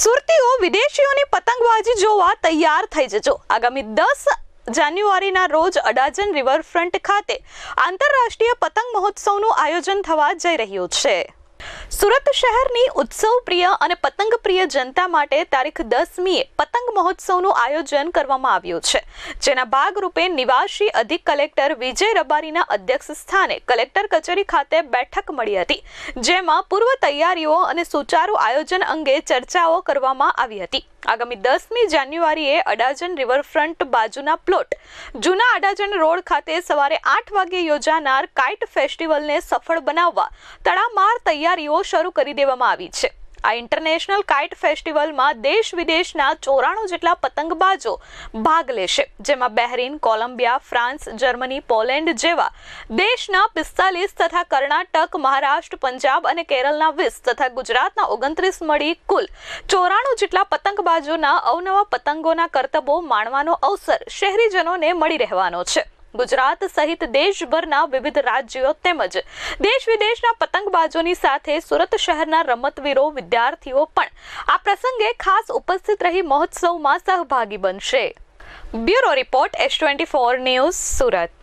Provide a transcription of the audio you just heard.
સુરતીઓ વિદેશીઓની પતંગબાજી જોવા તૈયાર થઈ જજો। આગામી 10 જાન્યુઆરીના રોજ અડાજણ રિવરફ્રન્ટ ખાતે આંતરરાષ્ટ્રીય પતંગ મહોત્સવનું આયોજન થવા જઈ રહ્યું છે। સુરત શહેરની ઉત્સવ પ્રિય અને પતંગ પ્રિય જનતા માટે તારીખ 10મીએ પતંગ મહોત્સવનું આયોજન કરવામાં આવ્યું છે, જેના ભાગરૂપે નિવાસી અધિક કલેક્ટર વિજય રબારીના અધ્યક્ષ સ્થાને કલેક્ટર કચેરી ખાતે બેઠક મળી હતી, જેમાં પૂર્વ તૈયારીઓ અને સુચારુ આયોજન અંગે ચર્ચાઓ કરવામાં આવી હતી। આગામી 10મી જાન્યુઆરીએ અડાજણ રિવરફ્રન્ટ બાજુના પ્લોટ જૂના અડાજણ રોડ ખાતે સવારે 8 વાગે યોજાનાર કાઇટ ફેસ્ટિવલને સફળ બનાવવા તડામાર તૈયારીઓ શરૂ કરી દેવામાં આવી છે। આ ઇન્ટરનેશનલ કાઇટ ફેસ્ટિવલમાં દેશ વિદેશના 94 જેટલા પતંગબાજો ભાગ લેશે, જેમાં Bahrain, Columbia, France, Germany, Poland જેવા દેશના 45 તથા કર્ણાટક, મહારાષ્ટ્ર, પંજાબ અને કેરળના 20 તથા ગુજરાતના 29 મળી કુલ 94 જેટલા પતંગબાજોના અવનવા પતંગોના કરતબો માણવાનો અવસર શહેરીજનોને મળી રહેવાનો છે। ગુજરાત સહિત દેશભરના વિવિધ રાજ્યો તેમજ દેશ વિદેશના પતંગબાજોની સાથે સુરત શહેરના રમતવીરો, વિદ્યાર્થીઓ પણ આ પ્રસંગે ખાસ ઉપસ્થિત રહી મહોત્સવમાં સહભાગી બનશે। Bureau report S24 news Surat.